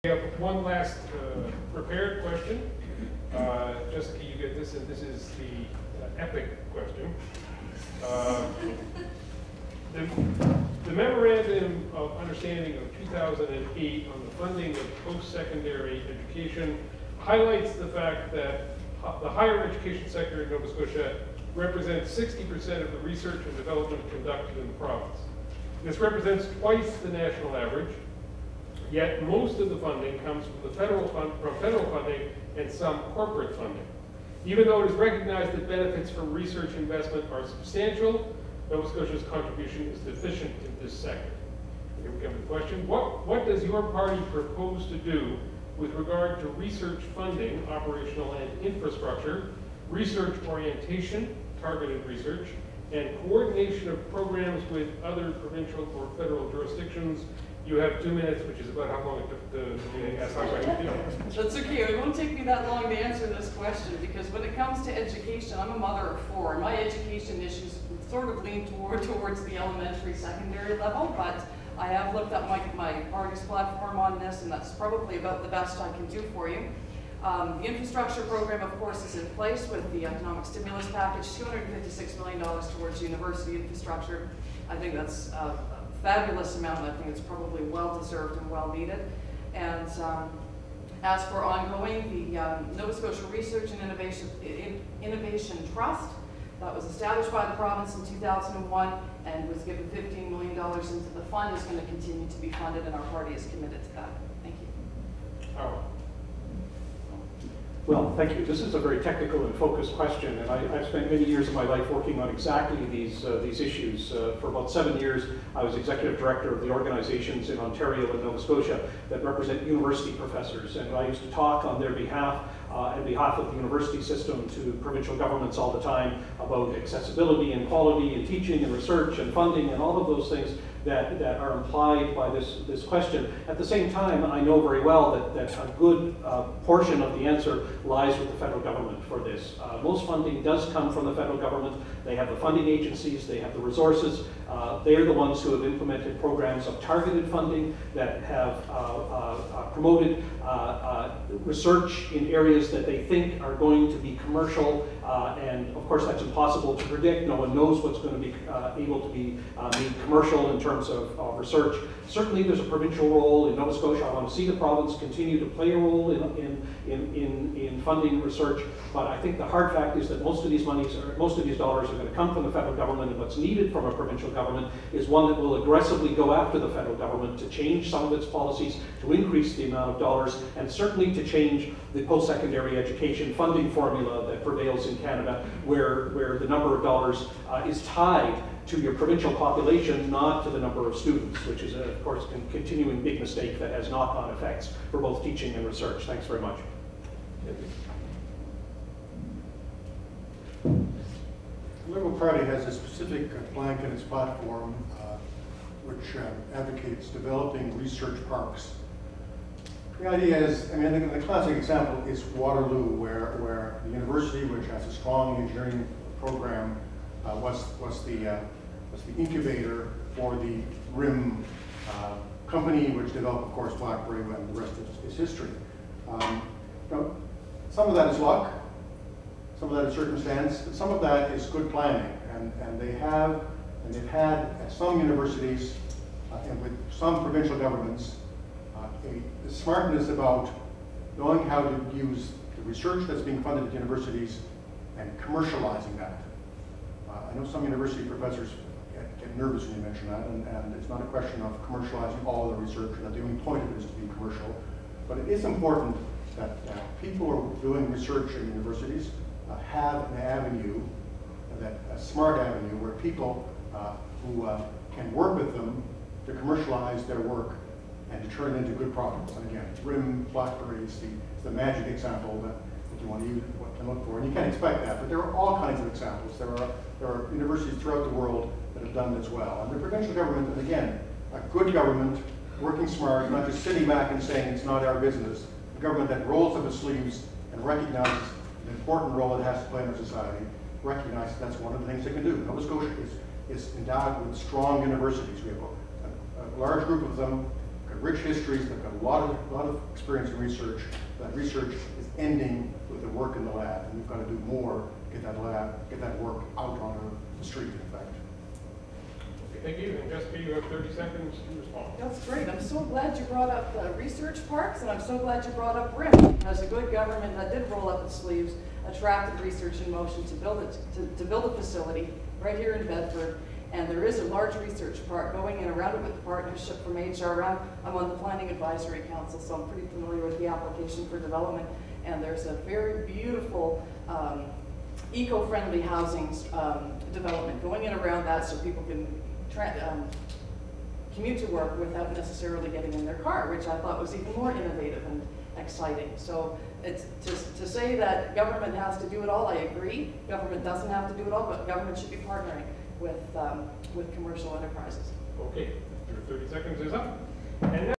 We have one last prepared question. Jessica, you get this, and this is the epic question. The Memorandum of Understanding of 2008 on the funding of post-secondary education highlights the fact that the higher education sector in Nova Scotia represents 60% of the research and development conducted in the province. This represents twice the national average, yet most of the funding comes from federal funding and some corporate funding. Even though it is recognized that benefits from research investment are substantial, Nova Scotia's contribution is deficient in this sector. Here we come to the question. What does your party propose to do with regard to research funding, operational and infrastructure, research orientation, targeted research, and coordination of programs with other provincial or federal jurisdictions? You have 2 minutes, which is about how long it took to ask my question. That's okay. It won't take me that long to answer this question, because when it comes to education, I'm a mother of 4, and my education issues sort of lean towards the elementary, secondary level, but I have looked at my party's platform on this, and that's probably about the best I can do for you. The infrastructure program, of course, is in place with the economic stimulus package, $256 million towards university infrastructure. I think that's fabulous amount, and I think it's probably well-deserved and well-needed. And as for ongoing, the Nova Scotia Research and Innovation Trust, that was established by the province in 2001 and was given $15 million into the fund, is going to continue to be funded, and our party is committed to that. Thank you. Oh. Well, thank you. This is a very technical and focused question, and I've spent many years of my life working on exactly these issues. For about 7 years, I was executive director of the organizations in Ontario and Nova Scotia that represent university professors, and I used to talk on their behalf, on behalf of the university system, to provincial governments all the time about accessibility and quality and teaching and research and funding and all of those things that are implied by this question. At the same time, I know very well that a good portion of the answer lies with the federal government for this. Most funding does come from the federal government. They have the funding agencies, they have the resources. They're the ones who have implemented programs of targeted funding that have promoted research in areas that they think are going to be commercial, and of course that's impossible to predict. No one knows what's going to be able to be made commercial in terms of research. Certainly there's a provincial role in Nova Scotia. I want to see the province continue to play a role in funding research, but I think the hard fact is that most of these dollars are going to come from the federal government, and what's needed from a provincial government is one that will aggressively go after the federal government to change some of its policies, to increase the amount of dollars, and certainly to change the post-secondary education funding formula that prevails in Canada, where the number of dollars is tied to your provincial population, not to the number of students, which is, of course, a continuing big mistake that has knock-on effects for both teaching and research. Thanks very much. The Liberal Party has a specific plank in its platform which advocates developing research parks. The idea is, I mean, the classic example is Waterloo, where the university, which has a strong engineering program, was the incubator for the RIM company, which developed, of course, BlackBerry, and the rest is history. Some of that is luck, some of that is circumstance, but some of that is good planning, and they've had at some universities and with some provincial governments a smartness about knowing how to use the research that's being funded at universities and commercializing that. I know some university professors get nervous when you mention that, and it's not a question of commercializing all the research, and that the only point of it is to be commercial. But it is important that people who are doing research in universities have an avenue, a smart avenue, where people who can work with them to commercialize their work and to turn it into good products. And again, RIM, BlackBerry is the magic example that you want to use, what to look for. And you can't expect that, but there are all kinds of examples. There are universities throughout the world that have done this well. And the provincial government, and again, a good government, working smart, not just sitting back and saying it's not our business, a government that rolls up its sleeves and recognizes the important role it has to play in our society, recognizes that's one of the things it can do. Nova Scotia is endowed with strong universities. We have a large group of them, have rich histories, they've got a lot of experience in research. That research is ending with the work in the lab, and we've got to do more to get that work out on the street, in fact. Okay, thank you. And Jessica, you have 30 seconds to respond. That's great. I'm so glad you brought up the research parks, and I'm so glad you brought up RIM. As a good government that did roll up its sleeves, attracted research in motion to build a facility right here in Bedford. And there is a large research park going in around it with the partnership from HRM. I'm on the Planning Advisory Council, so I'm pretty familiar with the application for development. And there's a very beautiful eco-friendly housing development going in around that so people can commute to work without necessarily getting in their car, which I thought was even more innovative and exciting. So it's to say that government has to do it all, I agree. Government doesn't have to do it all, but government should be partnering with commercial enterprises. Okay, your 30 seconds is up. And now